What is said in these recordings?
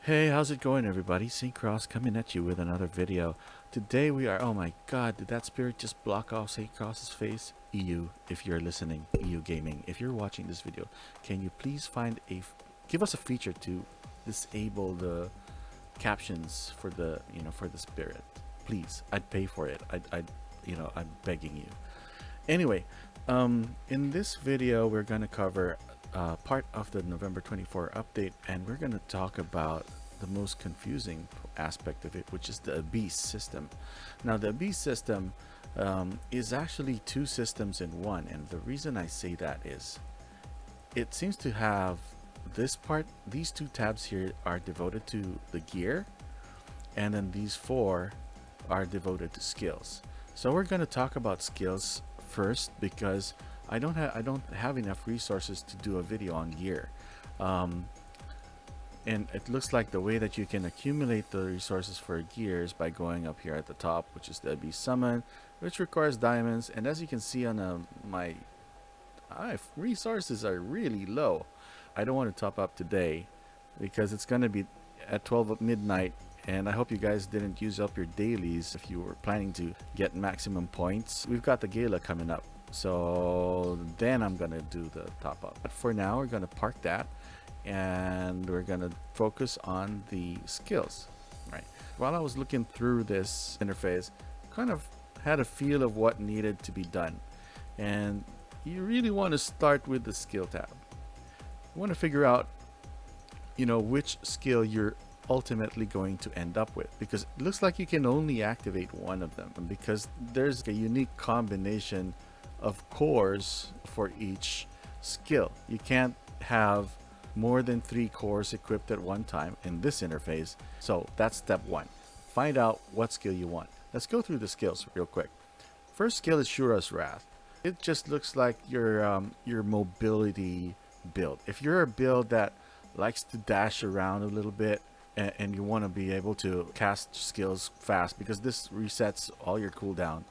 Hey, how's it going, everybody? St. Krauss coming at you with another video. Today we are, oh my god, did that spirit just block off St. Krauss's face? EU, if you're listening, EU Gaming, if you're watching this video, can you please give us a feature to disable the captions for the spirit? Please, I'd pay for it. I'm begging you. Anyway, in this video, we're going to cover part of the November 24 update, and we're going to talk about the most confusing aspect of it, which is the Abyss system. Now, the Abyss system is actually two systems in one, and the reason I say that is it seems to have these two tabs here are devoted to the gear, and then these four are devoted to skills. So we're going to talk about skills first because I don't have enough resources to do a video on gear. And it looks like the way that you can accumulate the resources for gear is by going up here at the top, which is the Abyss Summon, which requires diamonds. And as you can see on my resources are really low. I don't want to top up today because it's going to be at 12 midnight, and I hope you guys didn't use up your dailies if you were planning to get maximum points. We've got the gala coming up, so then I'm gonna do the top up. But for now, we're gonna park that and we're gonna focus on the skills. Right. While I was looking through this interface, kind of had a feel of what needed to be done, and you really want to start with the skill tab. You want to figure out which skill you're ultimately going to end up with, because it looks like you can only activate one of them, because there's a unique combination of cores for each skill. You can't have more than 3 cores equipped at one time in this interface. So that's step one. Find out what skill you want. Let's go through the skills real quick. First skill is Shura's Wrath. It just looks like your mobility build. If you're a build that likes to dash around a little bit, and you want to be able to cast skills fast, because this resets all your cooldown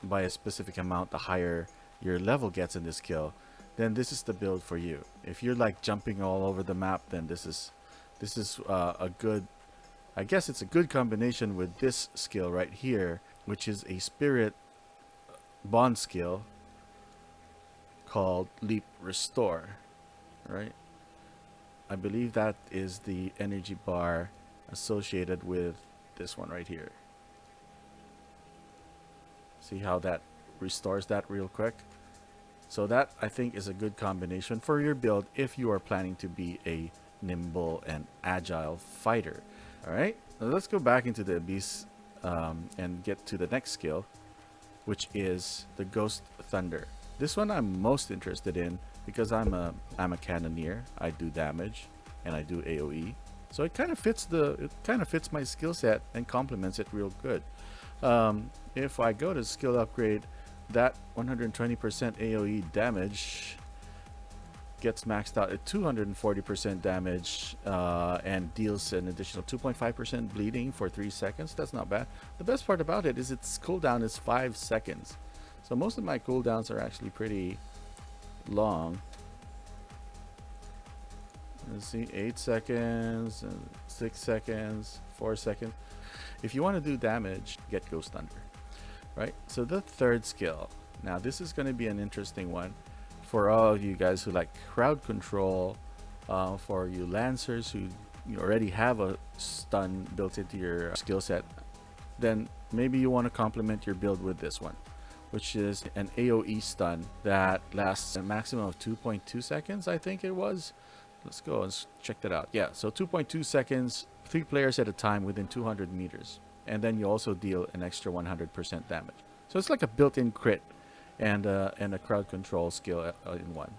by a specific amount the higher your level gets in this skill, then this is the build for you. If you're like jumping all over the map, then this is a good, I guess it's a good combination with this skill right here, which is a spirit bond skill called Leap Restore. Right, I believe that is the energy bar associated with this one right here. See how that restores that real quick? So that, I think, is a good combination for your build if you are planning to be a nimble and agile fighter. Alright, now let's go back into the Abyss and get to the next skill, which is the Ghost Thunder. This one I'm most interested in because I'm a cannoneer. I do damage and I do AoE, so it kind of fits my skill set and complements it real good. If I go to skill upgrade, that 120% AoE damage gets maxed out at 240% damage and deals an additional 2.5% bleeding for 3 seconds. That's not bad. The best part about it is its cooldown is 5 seconds. So most of my cooldowns are actually pretty long. Let's see, 8 seconds, 6 seconds, 4 seconds. If you want to do damage, get Ghost Thunder. Right? So the third skill. Now this is going to be an interesting one for all of you guys who like crowd control, for you Lancers who you already have a stun built into your skill set. Then maybe you want to complement your build with this one, which is an AoE stun that lasts a maximum of 2.2 seconds, I think it was. Let's go and check that out. Yeah, so 2.2 seconds, 3 players at a time within 200 meters. And then you also deal an extra 100% damage. So it's like a built-in crit and a crowd control skill in one.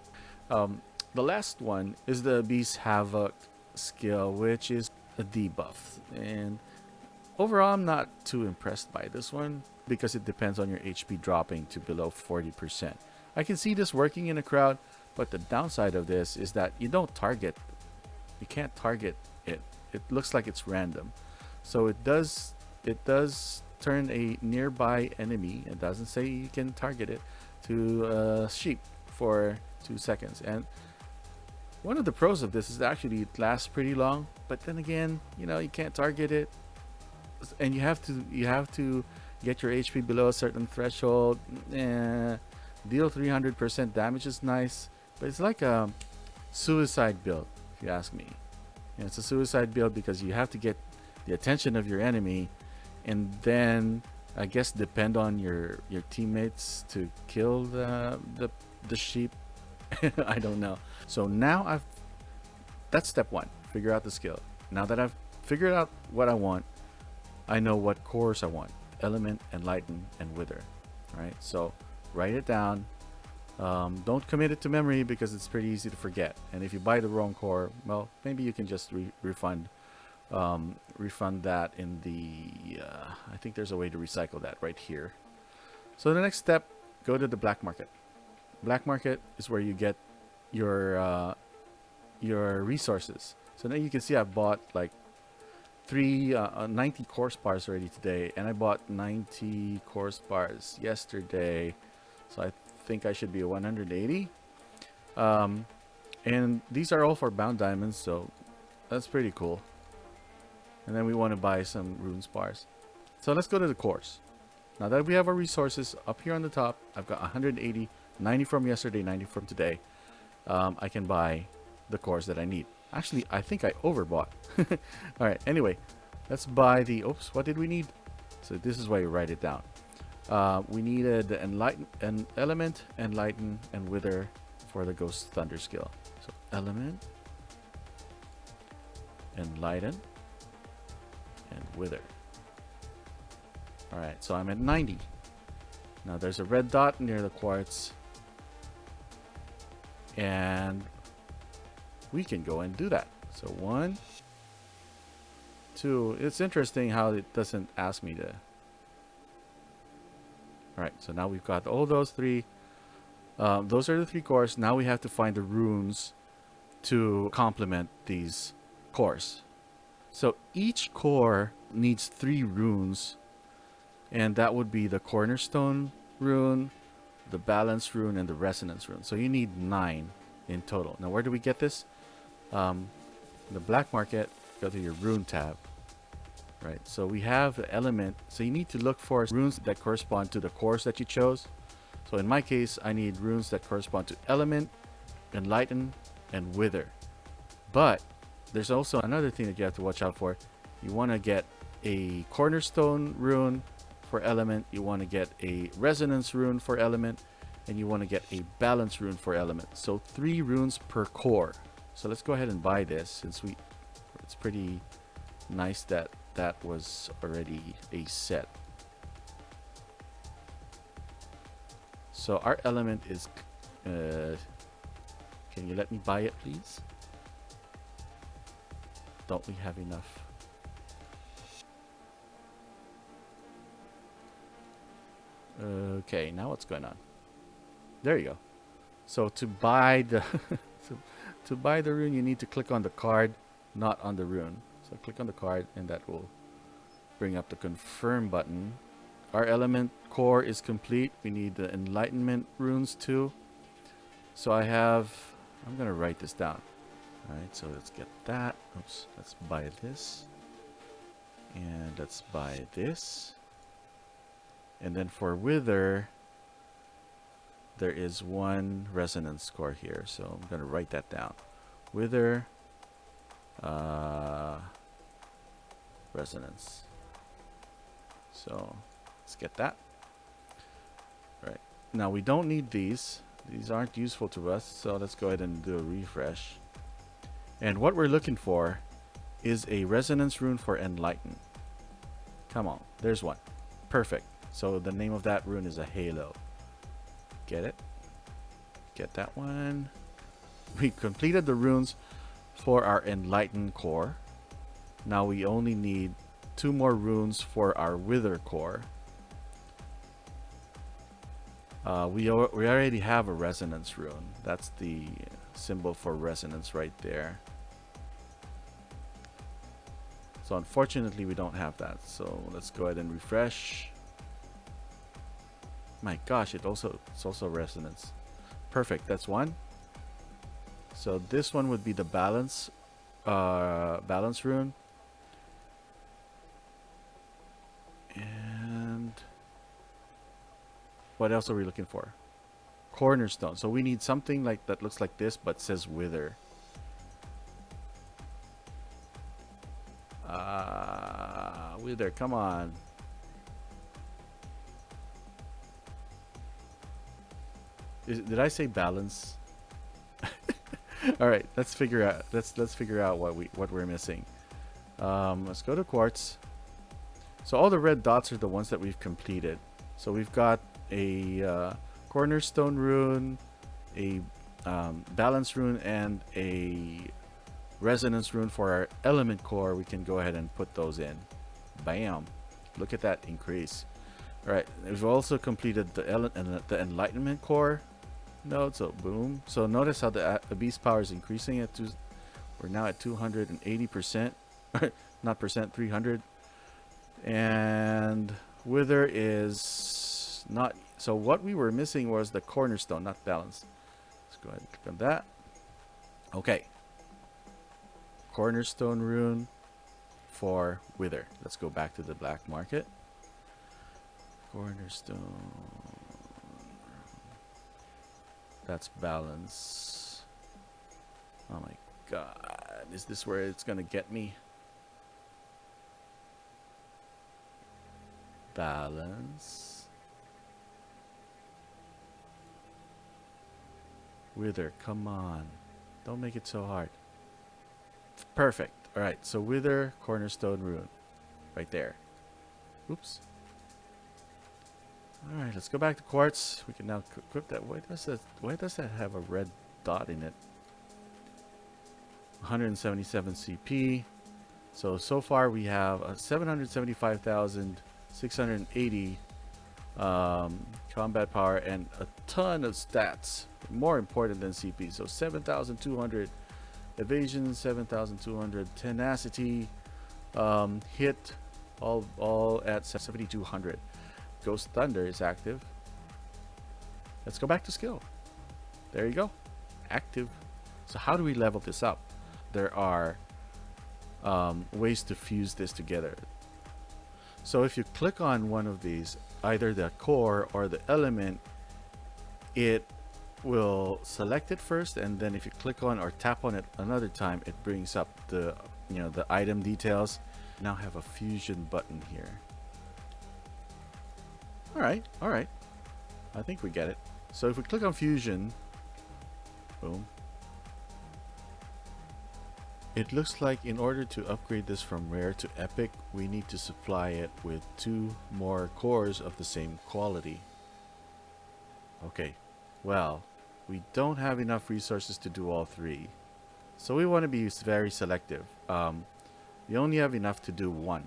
The last one is the Abyss Havoc skill, which is a debuff. And overall, I'm not too impressed by this one because it depends on your HP dropping to below 40%. I can see this working in a crowd, but the downside of this is that you can't target it. It looks like it's random. So it does turn a nearby enemy, it doesn't say you can target it, to sheep for 2 seconds. And One of the pros of this is actually it lasts pretty long, but then again, you know, you can't target it, and you have to get your HP below a certain threshold. Deal 300% damage is nice, but it's like a suicide build, if you ask me. And it's a suicide build because you have to get the attention of your enemy, and then I guess depend on your teammates to kill the sheep. I don't know. So now that's step one. Figure out the skill. Now that I've figured out what I want, I know what cores I want: element, enlighten, and wither. Right? So write it down. Don't commit it to memory because it's pretty easy to forget. And if you buy the wrong core, well, maybe you can just refund that in the I think there's a way to recycle that right here. So the next step, go to the black market. Black market is where you get your resources. So now you can see I've bought like 90 course bars already today, and I bought 90 course bars yesterday, so I think I should be 180. And these are all for bound diamonds, so that's pretty cool. And then we want to buy some runes bars. So let's go to the course. Now that we have our resources up here on the top, I've got 180, 90 from yesterday, 90 from today. I can buy the cores that I need. Actually, I think I overbought. All right, anyway, let's buy the, oops, what did we need? So this is why you write it down. We needed the element, enlighten, and wither for the ghost thunder skill. So element, enlighten, and wither. All right, so I'm at 90. Now there's a red dot near the quartz, and we can go and do that. So 1, 2. It's interesting how it doesn't ask me to. All right, so now we've got all those three. Those are the 3 cores. Now we have to find the runes to complement these cores. So each core needs 3 runes, and that would be the cornerstone rune, the balance rune, and the resonance rune. So you need 9 in total. Now where do we get this? The black market, go to your rune tab. Right, so we have the element, so you need to look for runes that correspond to the cores that you chose. So in my case, I need runes that correspond to element, enlighten, and wither. But there's also another thing that you have to watch out for. You want to get a cornerstone rune for element, you want to get a resonance rune for element, and you want to get a balance rune for element. So 3 runes per core. So let's go ahead and buy this, since it's pretty nice that that was already a set. So our element is can you let me buy it, please? Don't we have enough? Okay, now what's going on? There you go. So to buy the to buy the rune, you need to click on the card, not on the rune. So click on the card, and that will bring up the confirm button. Our element core is complete. We need the enlightenment runes too. So I'm gonna write this down. All right, so let's get that. Oops, let's buy this, and let's buy this. And then for wither, there is 1 resonance core here, so I'm gonna write that down. Wither, resonance. So let's get that. All right, now we don't need these. These aren't useful to us, so let's go ahead and do a refresh. And what we're looking for is a resonance rune for enlighten. Come on, there's one. Perfect. So the name of that rune is a halo. Get it? Get that one. We completed the runes for our enlighten core. Now we only need 2 more runes for our wither core. We already have a resonance rune. That's the symbol for resonance right there. So unfortunately we don't have that. So let's go ahead and refresh. My gosh, it's also resonance. Perfect, that's 1. So this one would be the balance rune. And what else are we looking for? Cornerstone. So we need something like that looks like this but says wither. Wither, come on. Did I say balance? All right, let's figure out what we're missing. Let's go to quartz. So all the red dots are the ones that we've completed. So we've got a cornerstone rune, a balance rune, and a resonance rune for our element core. We can go ahead and put those in. Bam! Look at that increase. All right, we've also completed the enlightenment core node. So boom. So notice how the beast power is increasing. We're now at 280%, not percent, 300. And wither is not. So what we were missing was the cornerstone, not balance. Let's go ahead and click on that. Okay. Cornerstone rune for wither. Let's go back to the black market. Cornerstone. That's balance. Oh my god. Is this where it's going to get me? Balance. Wither, come on. Don't make it so hard. Perfect. Alright, so wither, cornerstone rune. Right there. Oops. Alright, let's go back to quartz. We can now equip that. Why does that have a red dot in it? 177 CP. So far we have 775,680 combat power and a ton of stats. More important than CP. So 7,200 evasion, 7,200 tenacity, hit, all at 7,200. Ghost Thunder is active. Let's go back to skill. There you go. Active. So how do we level this up? There are ways to fuse this together. So if you click on one of these, either the core or the element, it will select it first, and then if you click on or tap on it another time, it brings up the the item details. Now have a fusion button here. All right, I think we get it. So if we click on fusion, boom, it looks like in order to upgrade this from rare to epic, we need to supply it with 2 more cores of the same quality. Okay, well, we don't have enough resources to do all 3. So we want to be very selective. We only have enough to do 1.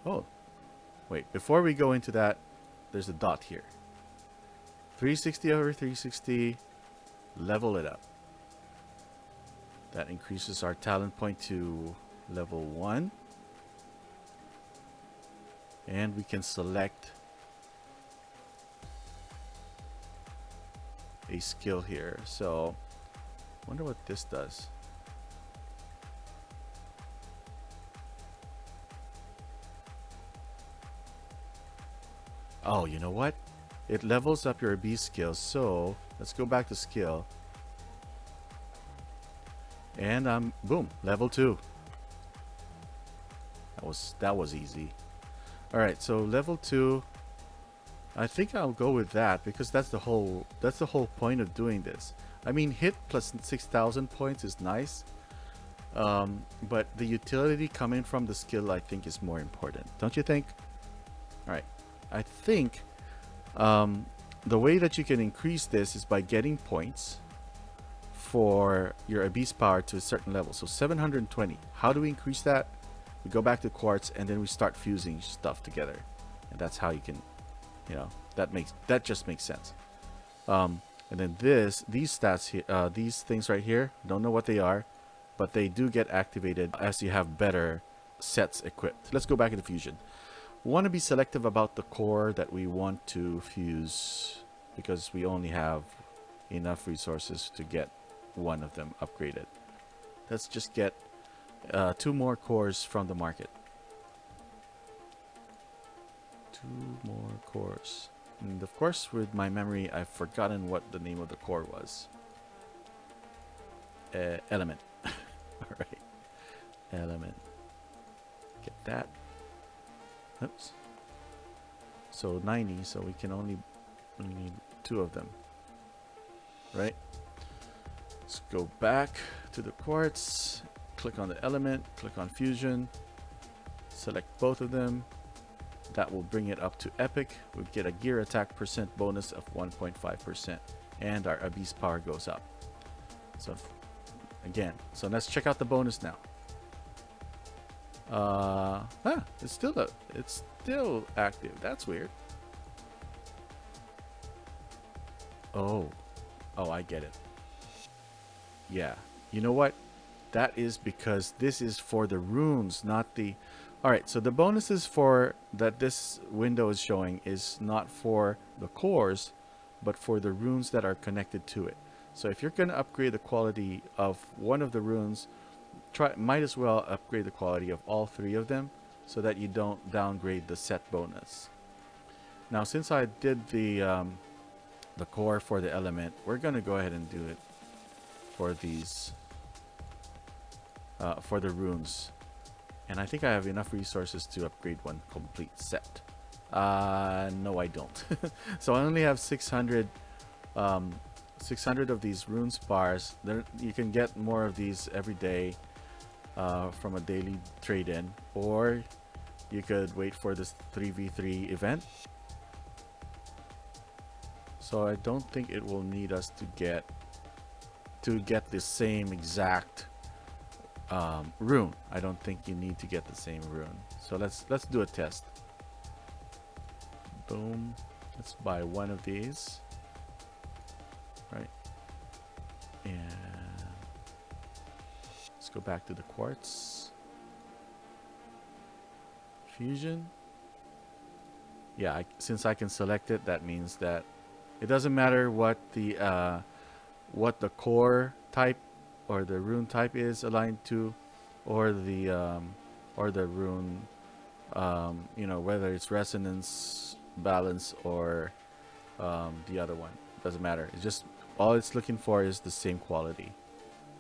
Oh, wait, before we go into that, there's a dot here. 360 over 360, level it up. That increases our talent point to level 1. And we can select a skill here. So, wonder what this does. Oh, you know what? It levels up your beast skills. So, let's go back to skill. And boom, level 2. That was easy. All right, so level 2. I think I'll go with that because that's the whole point of doing this. I mean, hit plus 6,000 points is nice, but the utility coming from the skill I think is more important. Don't you think? All right, I think the way that you can increase this is by getting points for your beast power to a certain level. So 720. How do we increase that? We go back to quartz and then we start fusing stuff together, and that's how you can, that just makes sense. And then these stats here, these things right here, don't know what they are, but they do get activated as you have better sets equipped. Let's go back into fusion. We want to be selective about the core that we want to fuse because we only have enough resources to get one of them upgraded. Let's just get 2 more cores from the market. 2 more cores. And of course, with my memory, I've forgotten what the name of the core was. Element. Alright. Element. Get that. Oops. So 90, so we can only need 2 of them. Right? Let's go back to the quartz. Click on the element. Click on fusion. Select both of them. That will bring it up to epic. We get a gear attack percent bonus of 1.5%. And our abyss power goes up. So again, so let's check out the bonus now. It's still active. That's weird. Oh, I get it. Yeah, you know what? That is because this is for the runes, not the... Alright, so the bonuses for that this window is showing is not for the cores, but for the runes that are connected to it. So if you're going to upgrade the quality of one of the runes, might as well upgrade the quality of all 3 of them so that you don't downgrade the set bonus. Now, since I did the core for the element, we're going to go ahead and do it for these, for the runes. And I think I have enough resources to upgrade one complete set. No, I don't. So I only have 600 of these rune spars. You can get more of these every day from a daily trade-in, or you could wait for this 3v3 event. So I don't think it will need us to get the same exact rune. I don't think you need to get the same rune. So let's do a test. Boom. Let's buy one of these. Right. And let's go back to the quartz. Fusion. Yeah, since I can select it, that means that it doesn't matter what the core type or the rune type is aligned to, or the rune, you know, whether it's resonance, balance, or the other one. Doesn't matter. It's just all it's looking for is the same quality.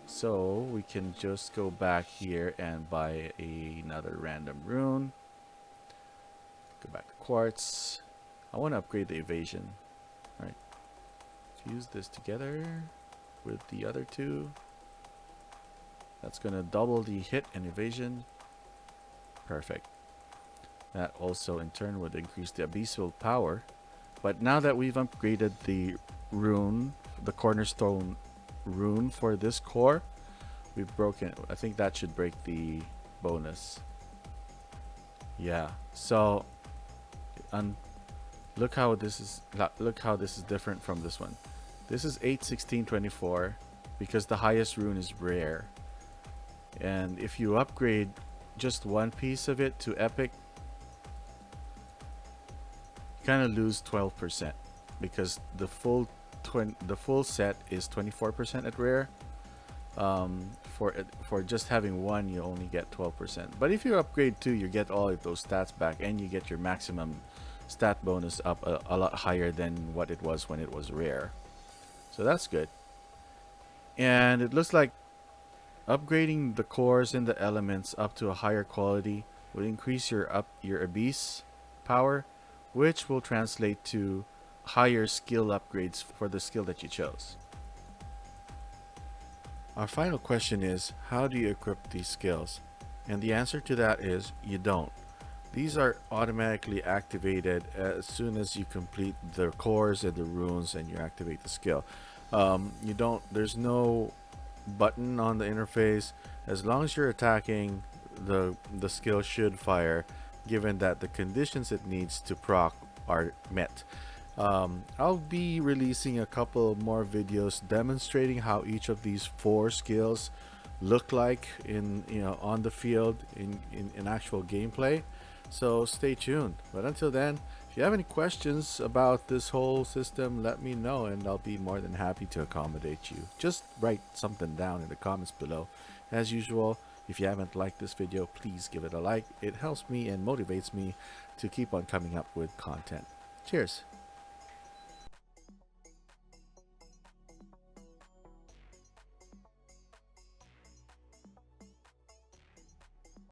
So we can just go back here and buy another random rune. Go back to quartz. I want to upgrade the evasion. All right. Fuse this together with the other 2. That's going to double the hit and evasion. Perfect. That also in turn would increase the abyssal power. But now that we've upgraded the rune, the cornerstone rune for this core, we've broken it. I think that should break the bonus. Yeah. So look how this is different from this one. This is 8/16/24 because the highest rune is rare. And if you upgrade just one piece of it to epic, you kind of lose 12% because the full set is 24% at rare. For just having one, you only get 12%. But if you upgrade 2, you get all of those stats back, and you get your maximum stat bonus up a lot higher than what it was when it was rare. So that's good. And it looks like upgrading the cores and the elements up to a higher quality will increase your abyss power, which will translate to higher skill upgrades for the skill that you chose. Our final question is, how do you equip these skills? And the answer to that is you don't. These are automatically activated as soon as you complete the cores and the runes and you activate the skill. There's no button on the interface. As long as you're attacking, the skill should fire, given that the conditions it needs to proc are met. I'll be releasing a couple more videos demonstrating how each of these 4 skills look like on the field in actual gameplay. So stay tuned. But until then, If you have any questions about this whole system, let me know and I'll be more than happy to accommodate you. Just write something down in the comments below. As usual, if you haven't liked this video, please give it a like. It helps me and motivates me to keep on coming up with content. Cheers!